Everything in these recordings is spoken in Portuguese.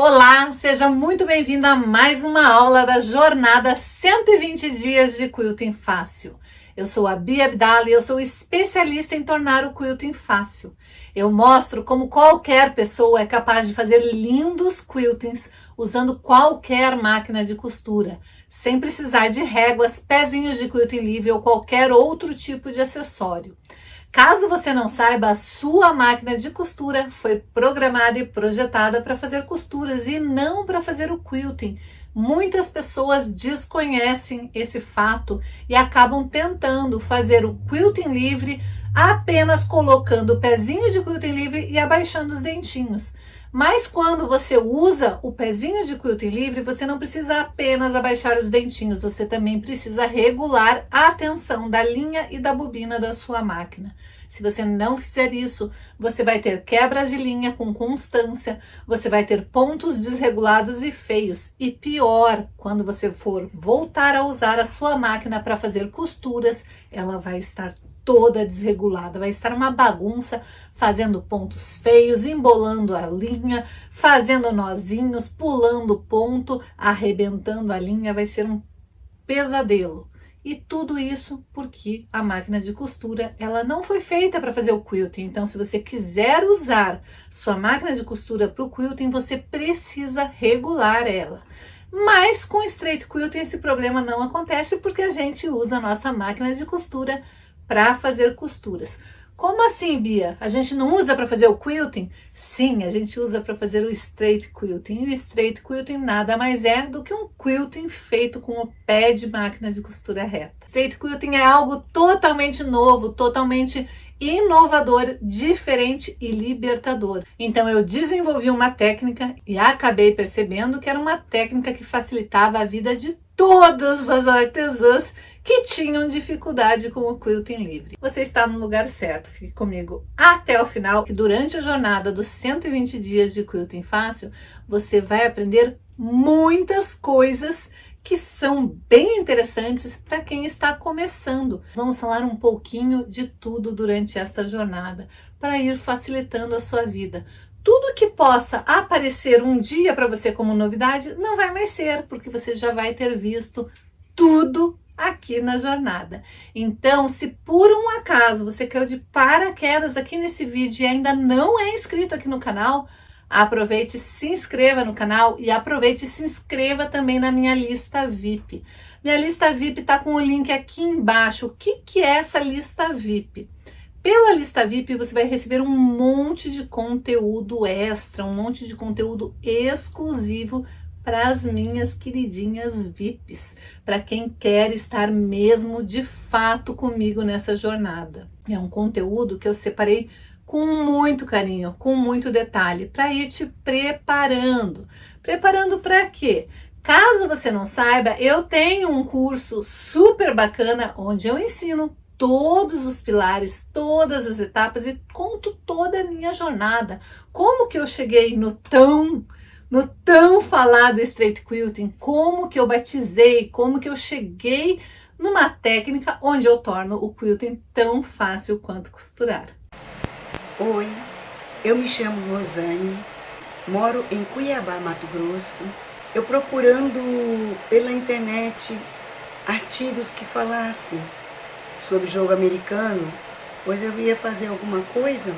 Olá, seja muito bem-vindo a mais uma aula da jornada 120 dias de quilting fácil. Eu sou a Bia Abdala e eu sou especialista em tornar o quilting fácil. Eu mostro como qualquer pessoa é capaz de fazer lindos quiltings usando qualquer máquina de costura, sem precisar de réguas, pezinhos de quilting livre ou qualquer outro tipo de acessório. Caso você não saiba, a sua máquina de costura foi programada e projetada para fazer costuras e não para fazer o quilting. Muitas pessoas desconhecem esse fato e acabam tentando fazer o quilting livre apenas colocando o pezinho de quilting livre e abaixando os dentinhos. Mas quando você usa o pezinho de quilting livre, você não precisa apenas abaixar os dentinhos, você também precisa regular a tensão da linha e da bobina da sua máquina. Se você não fizer isso, você vai ter quebras de linha com constância, você vai ter pontos desregulados e feios. E pior, quando você for voltar a usar a sua máquina para fazer costuras, ela vai estar toda desregulada, vai estar uma bagunça, fazendo pontos feios, embolando a linha, fazendo nozinhos, pulando ponto, arrebentando a linha, vai ser um pesadelo. E tudo isso porque a máquina de costura, ela não foi feita para fazer o quilting. Então, se você quiser usar sua máquina de costura para o quilting, você precisa regular ela. Mas com straight quilting esse problema não acontece porque a gente usa a nossa máquina de costura para fazer costuras. Como assim, Bia? A gente não usa para fazer o quilting? Sim, a gente usa para fazer o straight quilting. E o straight quilting nada mais é do que um quilting feito com o pé de máquina de costura reta. Straight quilting é algo totalmente novo, totalmente inovador, diferente e libertador. Então eu desenvolvi uma técnica e acabei percebendo que era uma técnica que facilitava a vida de todas as artesãs que tinham dificuldade com o quilting livre. Você está no lugar certo, fique comigo até o final, que durante a jornada dos 120 dias de quilting fácil, você vai aprender muitas coisas que são bem interessantes para quem está começando. Vamos falar um pouquinho de tudo durante esta jornada, para ir facilitando a sua vida. Tudo que possa aparecer um dia para você como novidade, não vai mais ser, porque você já vai ter visto tudo aqui na jornada. Então, se por um acaso você caiu de paraquedas aqui nesse vídeo e ainda não é inscrito aqui no canal, aproveite e se inscreva no canal e aproveite e se inscreva também na minha lista VIP. Minha lista VIP está com o link aqui embaixo. O que é essa lista VIP? Pela lista VIP você vai receber um monte de conteúdo extra, um monte de conteúdo exclusivo para as minhas queridinhas VIPs, para quem quer estar mesmo de fato comigo nessa jornada. É um conteúdo que eu separei com muito carinho, com muito detalhe, para ir te preparando. Preparando para quê? Caso você não saiba, eu tenho um curso super bacana onde eu ensino todos os pilares, todas as etapas e conto toda a minha jornada. Como que eu cheguei no tão falado straight quilting, como que eu batizei, como que eu cheguei numa técnica onde eu torno o quilting tão fácil quanto costurar. Oi, eu me chamo Rosane, moro em Cuiabá, Mato Grosso. Eu procurando pela internet artigos que falassem sobre jogo americano, pois eu ia fazer alguma coisa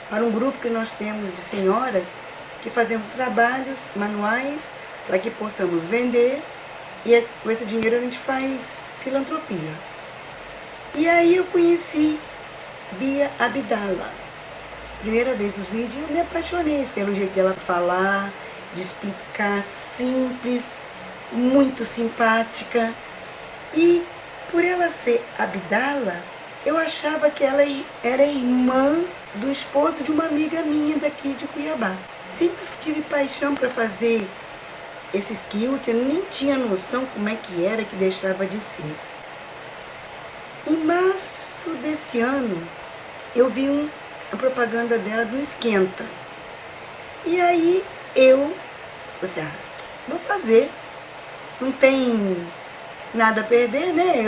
para um grupo que nós temos de senhoras que fazemos trabalhos manuais para que possamos vender e com esse dinheiro a gente faz filantropia. E aí eu conheci Bia Abdala. Primeira vez os vídeos eu me apaixonei pelo jeito dela falar, de explicar, simples, muito simpática. E por ela ser Abdala, eu achava que ela era irmã do esposo de uma amiga minha daqui de Cuiabá. Sempre tive paixão para fazer esses quilts, eu nem tinha noção como é que era que deixava de ser. Em março desse ano, eu vi a propaganda dela do Esquenta. E aí eu falei assim, vou fazer. Não tem nada a perder, né?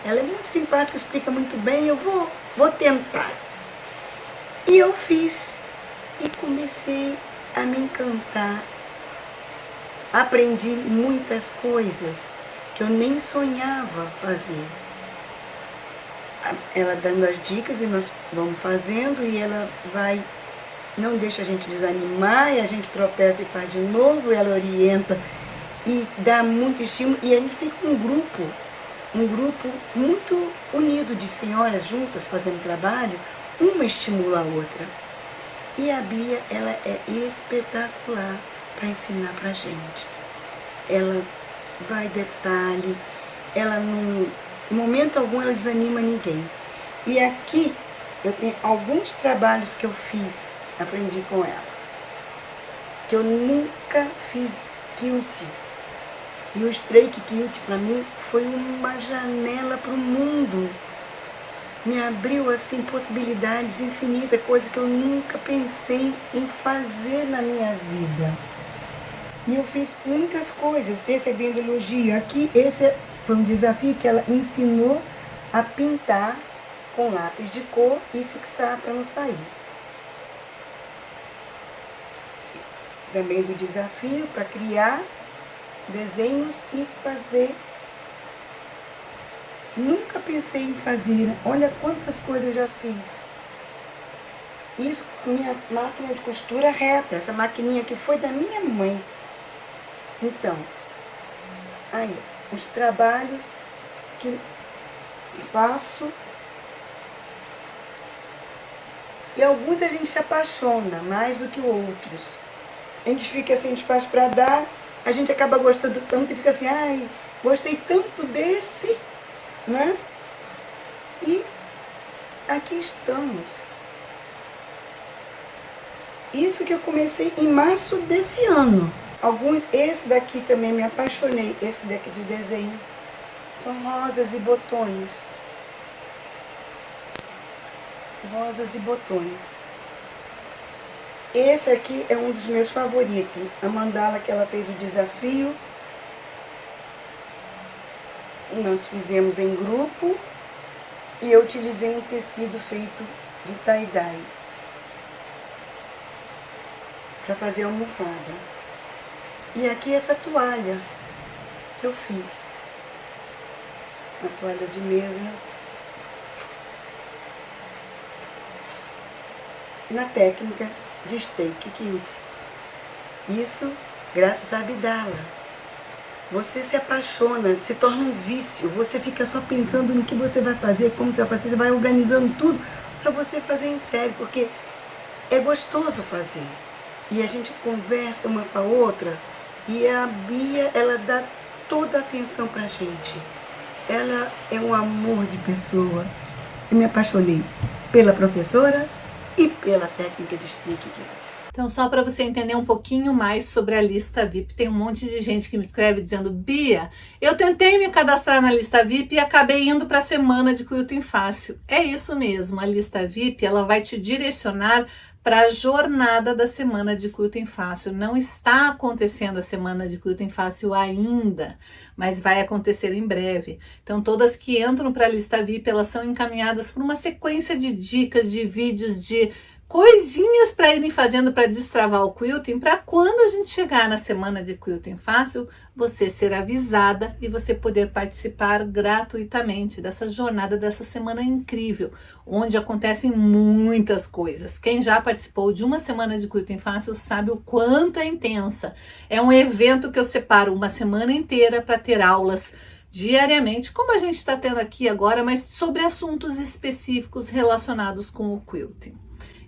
Ela é muito simpática, explica muito bem, eu vou tentar. E eu fiz e comecei a me encantar aprendi muitas coisas que eu nem sonhava fazer. Ela dando as dicas e nós vamos fazendo, e ela vai, não deixa a gente desanimar, e a gente tropeça e faz de novo, e ela orienta e dá muito estímulo, e a gente fica um grupo muito unido de senhoras juntas fazendo trabalho, uma estimula a outra. E a Bia, ela é espetacular para ensinar pra gente. Ela vai detalhe, ela não, em momento algum ela desanima ninguém. E aqui eu tenho alguns trabalhos que eu fiz, aprendi com ela, que eu nunca fiz quilt. E o Strake Quilt para mim foi uma janela para o mundo. Me abriu assim possibilidades infinitas, coisa que eu nunca pensei em fazer na minha vida. E eu fiz muitas coisas, recebendo elogio. Aqui esse foi um desafio que ela ensinou a pintar com lápis de cor e fixar para não sair. Também do desafio para criar desenhos e fazer. Nunca pensei em fazer, olha quantas coisas eu já fiz. Isso com minha máquina de costura reta, essa maquininha que foi da minha mãe. Então, aí, os trabalhos que faço, e alguns a gente se apaixona mais do que outros. A gente fica assim, a gente faz para dar, a gente acaba gostando tanto, que fica assim, ai, gostei tanto desse, né? E aqui estamos. Isso que eu comecei em março desse ano. Esse daqui também me apaixonei, esse daqui de desenho. São rosas e botões. Rosas e botões. Esse aqui é um dos meus favoritos. A mandala que ela fez o desafio. Nós fizemos em grupo. E eu utilizei um tecido feito de tie-dye para fazer a almofada. E aqui essa toalha que eu fiz. Uma toalha de mesa. Na técnica de Strake Quilt. Isso graças a Abdala. Você se apaixona, se torna um vício. Você fica só pensando no que você vai fazer, como você vai fazer. Você vai organizando tudo para você fazer em série, porque é gostoso fazer. E a gente conversa uma com a outra. E a Bia, ela dá toda a atenção pra gente. Ela é um amor de pessoa. Eu me apaixonei pela professora e pela técnica de Strake Quilt. Então, só para você entender um pouquinho mais sobre a lista VIP, tem um monte de gente que me escreve dizendo: Bia, eu tentei me cadastrar na lista VIP e acabei indo para a semana de Quilting Fácil. É isso mesmo, a lista VIP, ela vai te direcionar para a jornada da semana de Quilting Fácil. Não está acontecendo a semana de Quilting Fácil ainda, mas vai acontecer em breve. Então, todas que entram para a lista VIP, elas são encaminhadas por uma sequência de dicas, de vídeos, de coisinhas para irem fazendo para destravar o quilting, para quando a gente chegar na semana de Quilting Fácil, você ser avisada e você poder participar gratuitamente dessa jornada, dessa semana incrível, onde acontecem muitas coisas. Quem já participou de uma semana de Quilting Fácil sabe o quanto é intensa. É um evento que eu separo uma semana inteira para ter aulas diariamente, como a gente está tendo aqui agora, mas sobre assuntos específicos relacionados com o quilting.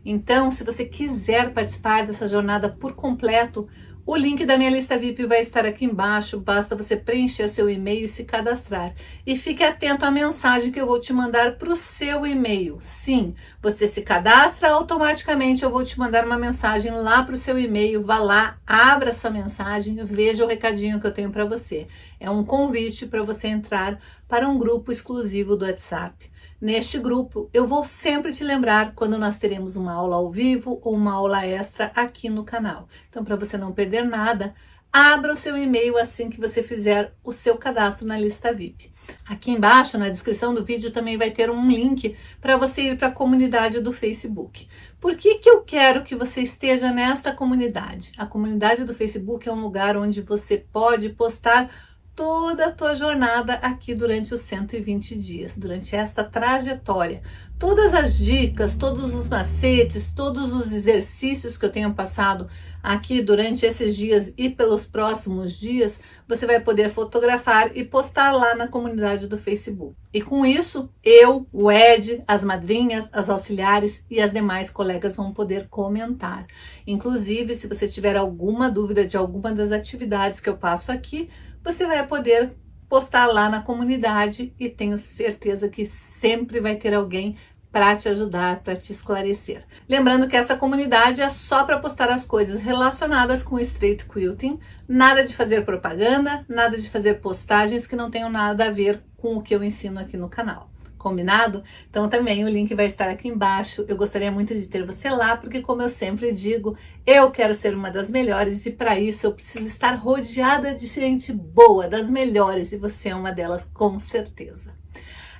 Então, se você quiser participar dessa jornada por completo, o link da minha lista VIP vai estar aqui embaixo, basta você preencher seu e-mail e se cadastrar. E fique atento à mensagem que eu vou te mandar para o seu e-mail. Sim, você se cadastra automaticamente, eu vou te mandar uma mensagem lá para o seu e-mail, vá lá, abra sua mensagem, veja o recadinho que eu tenho para você. É um convite para você entrar para um grupo exclusivo do WhatsApp. Neste grupo, eu vou sempre te lembrar quando nós teremos uma aula ao vivo ou uma aula extra aqui no canal. Então, para você não perder nada, abra o seu e-mail assim que você fizer o seu cadastro na lista VIP. Aqui embaixo, na descrição do vídeo, também vai ter um link para você ir para a comunidade do Facebook. Por que eu quero que você esteja nesta comunidade? A comunidade do Facebook é um lugar onde você pode postar toda a tua jornada aqui durante os 120 dias, durante esta trajetória. Todas as dicas, todos os macetes, todos os exercícios que eu tenho passado aqui durante esses dias e pelos próximos dias, você vai poder fotografar e postar lá na comunidade do Facebook. E com isso, eu, o Ed, as madrinhas, as auxiliares e as demais colegas vão poder comentar. Inclusive, se você tiver alguma dúvida de alguma das atividades que eu passo aqui, você vai poder postar lá na comunidade e tenho certeza que sempre vai ter alguém para te ajudar, para te esclarecer. Lembrando que essa comunidade é só para postar as coisas relacionadas com Straight Quilting, nada de fazer propaganda, nada de fazer postagens que não tenham nada a ver com o que eu ensino aqui no canal. Combinado? Então também o link vai estar aqui embaixo. Eu gostaria muito de ter você lá, porque como eu sempre digo, eu quero ser uma das melhores e para isso eu preciso estar rodeada de gente boa, das melhores, e você é uma delas com certeza.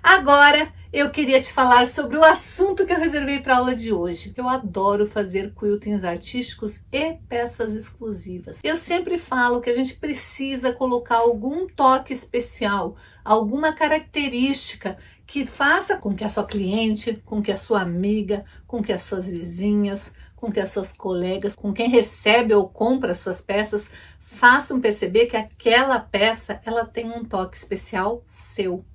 Agora, eu queria te falar sobre o assunto que eu reservei para a aula de hoje. Eu adoro fazer quiltings artísticos e peças exclusivas. Eu sempre falo que a gente precisa colocar algum toque especial, alguma característica que faça com que a sua cliente, com que a sua amiga, com que as suas vizinhas, com que as suas colegas, com quem recebe ou compra as suas peças, façam perceber que aquela peça ela tem um toque especial seu.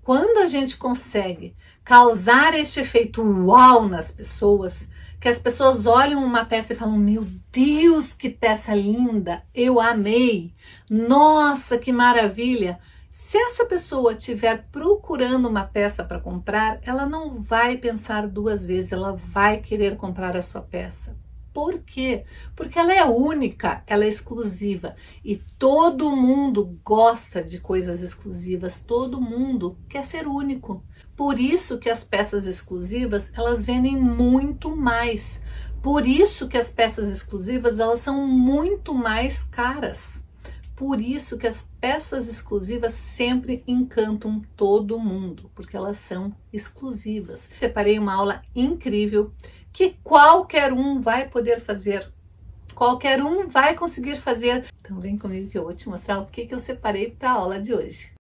Quando a gente consegue causar este efeito uau nas pessoas, que as pessoas olham uma peça e falam, meu Deus, que peça linda, eu amei, nossa, que maravilha. Se essa pessoa estiver procurando uma peça para comprar, ela não vai pensar duas vezes, ela vai querer comprar a sua peça. Por quê? Porque ela é única, ela é exclusiva e todo mundo gosta de coisas exclusivas, todo mundo quer ser único. Por isso que as peças exclusivas, elas vendem muito mais. Por isso que as peças exclusivas, elas são muito mais caras. Por isso que as peças exclusivas sempre encantam todo mundo, porque elas são exclusivas. Separei uma aula incrível que qualquer um vai poder fazer, qualquer um vai conseguir fazer. Então vem comigo que eu vou te mostrar o que eu separei para a aula de hoje.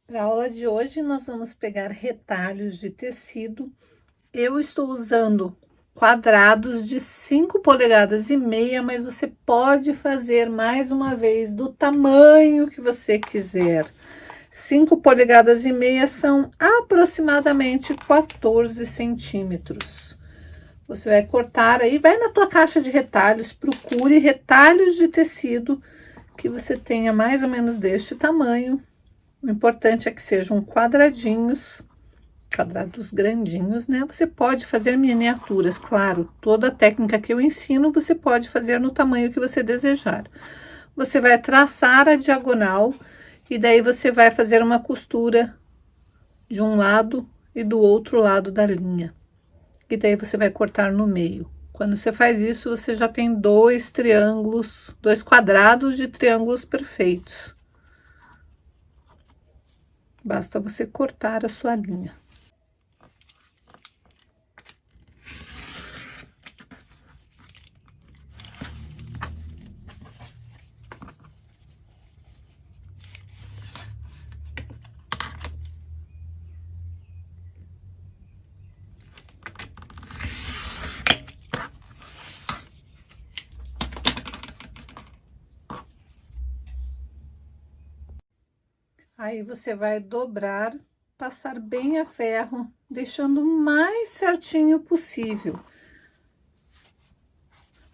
Para a aula de hoje nós vamos pegar retalhos de tecido. Eu estou usando quadrados de 5 polegadas e meia, mas você pode fazer mais uma vez do tamanho que você quiser. 5 polegadas e meia são aproximadamente 14 centímetros. Você vai cortar aí, vai na tua caixa de retalhos, procure retalhos de tecido que você tenha mais ou menos deste tamanho. O importante é que sejam quadrados grandinhos, né? Você pode fazer miniaturas, claro. Toda a técnica que eu ensino, você pode fazer no tamanho que você desejar. Você vai traçar a diagonal e daí você vai fazer uma costura de um lado e do outro lado da linha. E daí você vai cortar no meio. Quando você faz isso, você já tem dois triângulos, dois quadrados de triângulos perfeitos. Basta você cortar a sua linha. Aí você vai dobrar, passar bem a ferro, deixando o mais certinho possível.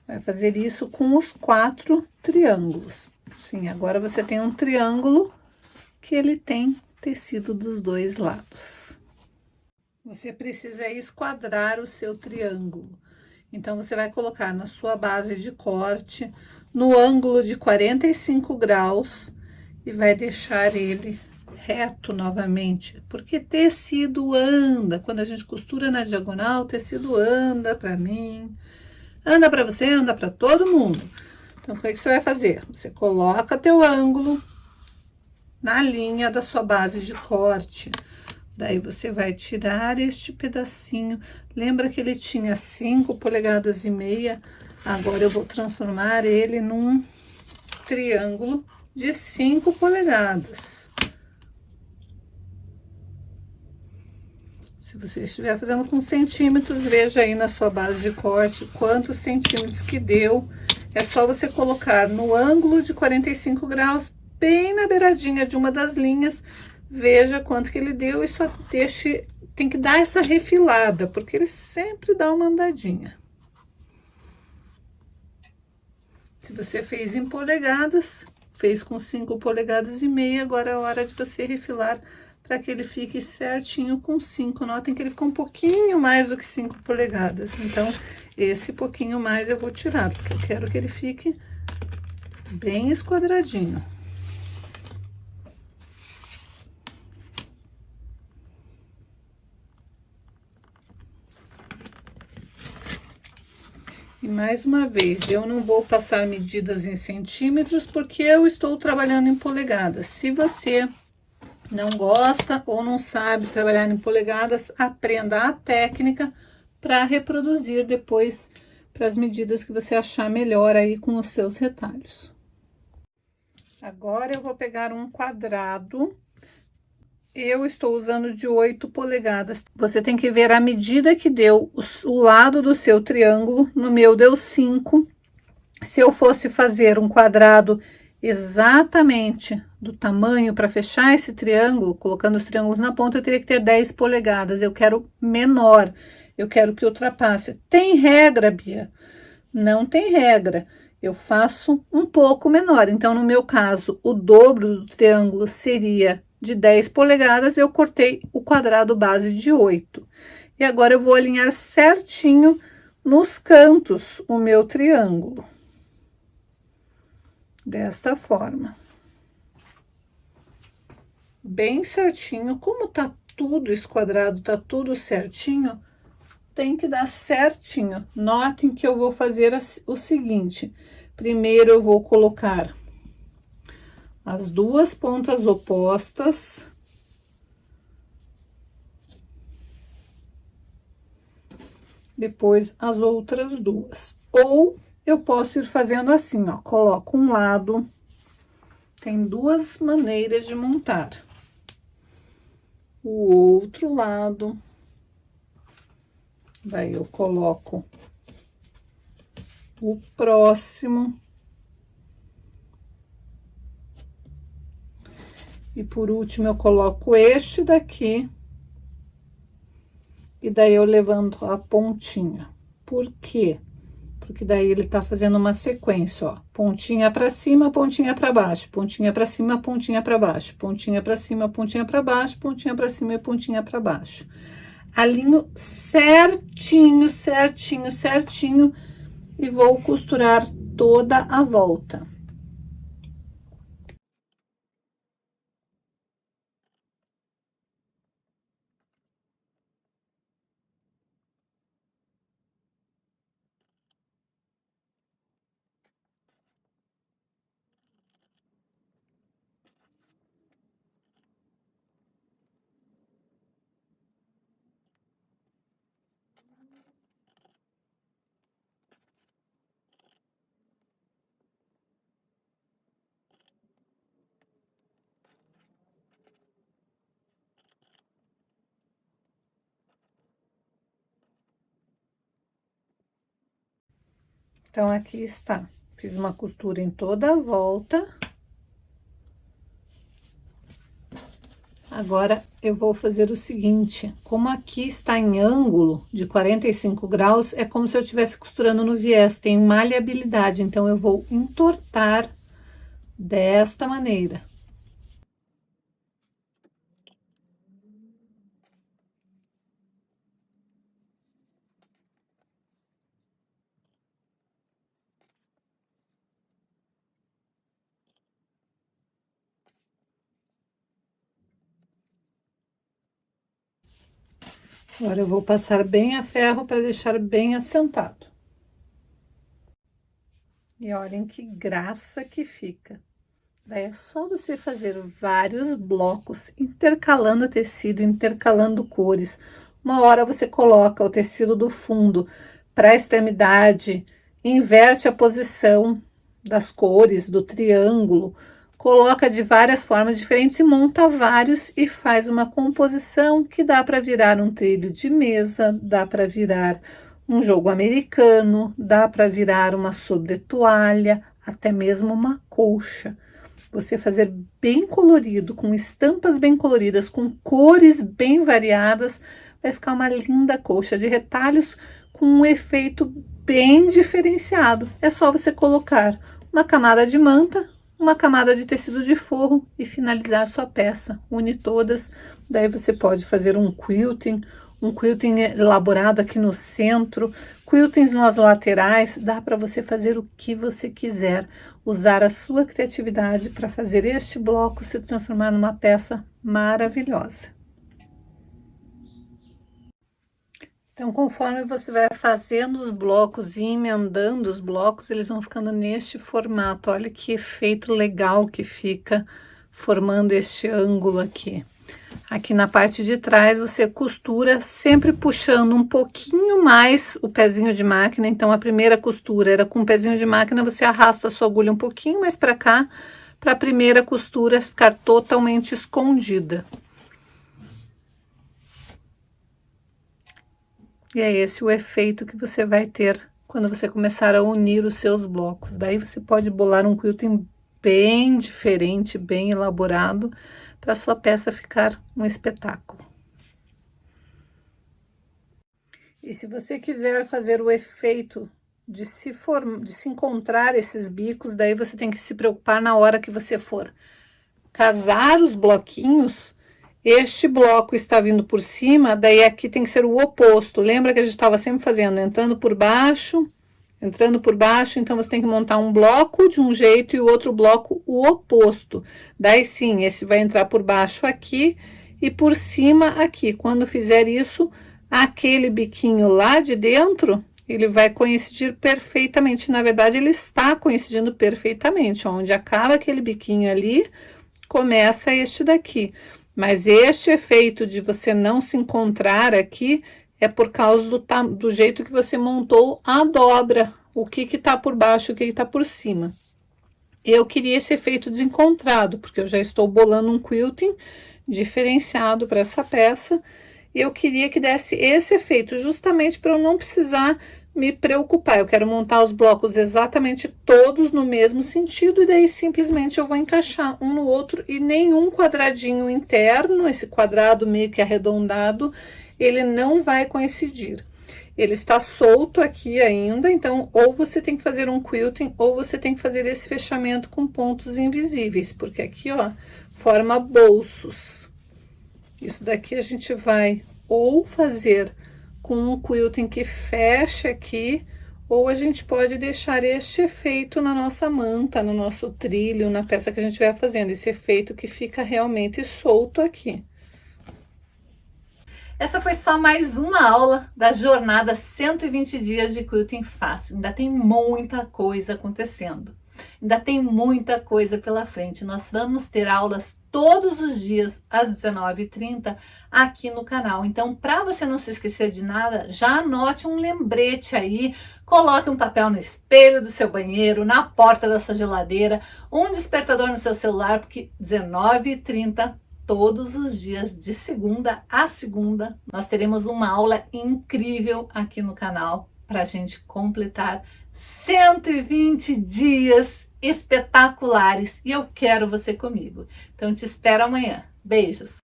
Vai fazer isso com os 4 triângulos. Sim, agora você tem um triângulo que ele tem tecido dos dois lados. Você precisa esquadrar o seu triângulo. Então, você vai colocar na sua base de corte, no ângulo de 45 graus, e vai deixar ele reto novamente, porque tecido anda. Quando a gente costura na diagonal, o tecido anda para mim, anda para você, anda para todo mundo. Então, o que você vai fazer? Você coloca teu ângulo na linha da sua base de corte. Daí, você vai tirar este pedacinho. Lembra que ele tinha 5 polegadas e meia? Agora, eu vou transformar ele num triângulo de 5 polegadas. Se você estiver fazendo com centímetros, veja aí na sua base de corte quantos centímetros que deu. É só você colocar no ângulo de 45 graus, bem na beiradinha de uma das linhas. Veja quanto que ele deu e só deixe, tem que dar essa refilada, porque ele sempre dá uma andadinha. Se você fez em polegadas, fez com 5 polegadas e meia, agora é a hora de você refilar para que ele fique certinho com 5. Notem que ele ficou um pouquinho mais do que 5 polegadas. Então, esse pouquinho mais eu vou tirar, porque eu quero que ele fique bem esquadradinho. E mais uma vez, eu não vou passar medidas em centímetros, porque eu estou trabalhando em polegadas. Se você não gosta ou não sabe trabalhar em polegadas, aprenda a técnica para reproduzir depois para as medidas que você achar melhor aí com os seus retalhos. Agora eu vou pegar um quadrado. Eu estou usando de 8 polegadas. Você tem que ver a medida que deu o lado do seu triângulo. No meu deu 5. Se eu fosse fazer um quadrado exatamente do tamanho para fechar esse triângulo, colocando os triângulos na ponta, eu teria que ter 10 polegadas. Eu quero menor, eu quero que ultrapasse. Tem regra, Bia? Não tem regra. Eu faço um pouco menor. Então, no meu caso, o dobro do triângulo seria de 10 polegadas, eu cortei o quadrado base de 8. E agora eu vou alinhar certinho nos cantos o meu triângulo. Desta forma. Bem certinho. Como tá tudo esquadrado, tá tudo certinho, tem que dar certinho. Notem que eu vou fazer o seguinte. Primeiro eu vou colocar as duas pontas opostas. Depois as outras duas. Ou eu posso ir fazendo assim, ó, coloco um lado. Tem duas maneiras de montar. O outro lado. Daí eu coloco o próximo. E por último, eu coloco este daqui. E daí eu levanto a pontinha. Por quê? Porque daí ele tá fazendo uma sequência, ó. Pontinha pra cima, pontinha pra baixo. Pontinha pra cima, pontinha pra baixo. Pontinha pra cima, pontinha pra baixo. Pontinha pra cima e pontinha pra baixo. Alinho certinho, certinho, certinho. E vou costurar toda a volta. Então, aqui está. Fiz uma costura em toda a volta. Agora, eu vou fazer o seguinte. Como aqui está em ângulo de 45 graus, é como se eu estivesse costurando no viés. Tem maleabilidade, então, eu vou entortar desta maneira. Agora, eu vou passar bem a ferro para deixar bem assentado. E olhem que graça que fica. Daí é só você fazer vários blocos, intercalando tecido, intercalando cores. Uma hora você coloca o tecido do fundo para a extremidade, inverte a posição das cores do triângulo, coloca de várias formas diferentes e monta vários e faz uma composição que dá para virar um trilho de mesa, dá para virar um jogo americano, dá para virar uma sobretoalha, até mesmo uma colcha. Você fazer bem colorido, com estampas bem coloridas, com cores bem variadas, vai ficar uma linda colcha de retalhos com um efeito bem diferenciado. É só você colocar uma camada de manta, uma camada de tecido de forro e finalizar sua peça. Une todas, daí você pode fazer um quilting elaborado aqui no centro, quiltings nas laterais, dá para você fazer o que você quiser, usar a sua criatividade para fazer este bloco se transformar numa peça maravilhosa. Então, conforme você vai fazendo os blocos e emendando os blocos, eles vão ficando neste formato. Olha que efeito legal que fica formando este ângulo aqui. Aqui na parte de trás você costura sempre puxando um pouquinho mais o pezinho de máquina. Então a primeira costura era com o pezinho de máquina, você arrasta a sua agulha um pouquinho mais para cá, para a primeira costura ficar totalmente escondida. E é esse o efeito que você vai ter quando você começar a unir os seus blocos. Daí você pode bolar um quilting bem diferente, bem elaborado, para sua peça ficar um espetáculo. E se você quiser fazer o efeito de se encontrar esses bicos, daí você tem que se preocupar na hora que você for casar os bloquinhos. Este bloco está vindo por cima, daí aqui tem que ser o oposto. Lembra que a gente estava sempre fazendo, entrando por baixo, então você tem que montar um bloco de um jeito e o outro bloco o oposto. Daí sim, esse vai entrar por baixo aqui e por cima aqui. Quando fizer isso, aquele biquinho lá de dentro, ele vai coincidir perfeitamente. Na verdade, ele está coincidindo perfeitamente. Onde acaba aquele biquinho ali, começa este daqui. Mas este efeito de você não se encontrar aqui é por causa do jeito que você montou a dobra, o que tá por baixo, o que tá por cima. Eu queria esse efeito desencontrado, porque eu já estou bolando um quilting diferenciado para essa peça, e eu queria que desse esse efeito, justamente para eu não precisar me preocupar. Eu quero montar os blocos exatamente todos no mesmo sentido, e daí simplesmente eu vou encaixar um no outro, e nenhum quadradinho interno, esse quadrado meio que arredondado, ele não vai coincidir. Ele está solto aqui ainda, então ou você tem que fazer um quilting ou você tem que fazer esse fechamento com pontos invisíveis, porque aqui, ó, forma bolsos. Isso daqui a gente vai ou fazer com um quilting que fecha aqui, ou a gente pode deixar este efeito na nossa manta, no nosso trilho, na peça que a gente vai fazendo, esse efeito que fica realmente solto aqui. Essa foi só mais uma aula da jornada 120 dias de quilting fácil. Ainda tem muita coisa acontecendo. Ainda tem muita coisa pela frente. Nós vamos ter aulas todos os dias às 19h30 aqui no canal. Então, para você não se esquecer de nada, já anote um lembrete aí, coloque um papel no espelho do seu banheiro, na porta da sua geladeira, um despertador no seu celular, porque 19h30 todos os dias, de segunda a segunda, nós teremos uma aula incrível aqui no canal para a gente completar 120 dias espetaculares, e eu quero você comigo. Então, te espero amanhã. Beijos!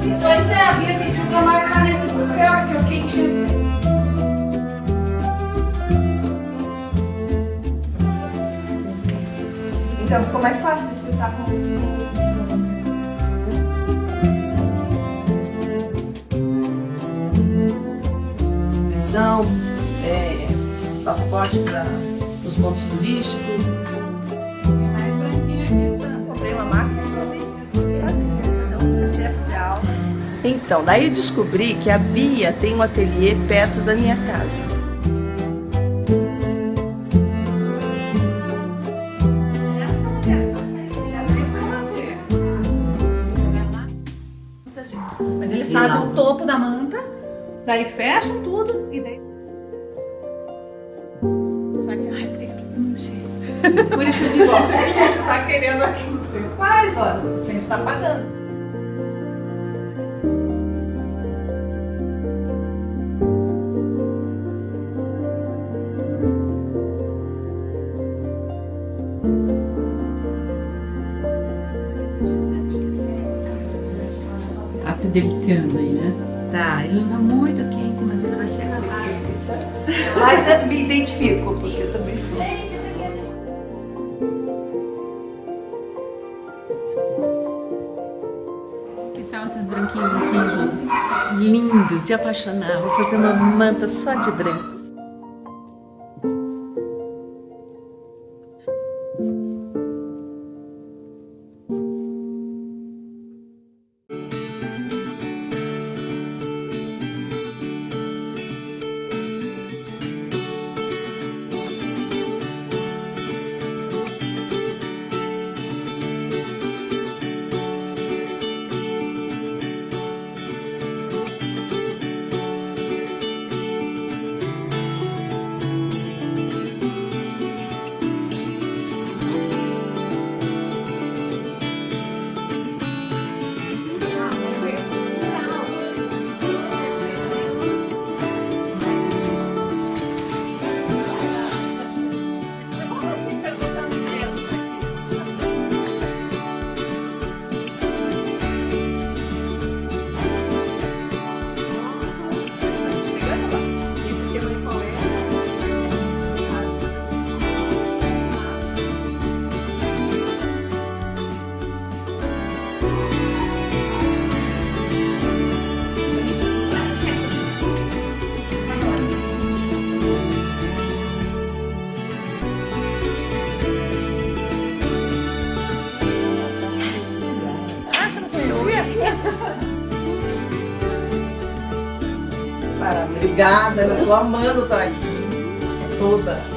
Isso é a Bia pediu para Então ficou mais fácil de fritar com visão, passaporte para os pontos turísticos. Mais branquinho aqui, Sandra. Comprei uma máquina e já tem fazer. Então comecei a fazer aula. Então, daí eu descobri que a Bia tem um ateliê perto da minha casa. Mas eles fazem o topo da manta, daí fecham tudo e daí. Só que, ai, tem que mexer. Por isso eu disse, você tá querendo aqui, você faz, olha, a gente tá pagando. Tá se deliciando aí, né? Tá, ele não tá muito quente, mas ele vai chegar lá. Mas eu me identifico, porque eu também sou. Que tal esses branquinhos aqui, Ju? Lindo, de apaixonar. Vou fazer uma manta só de brancos. Obrigada, eu tô amando estar aqui. Toda.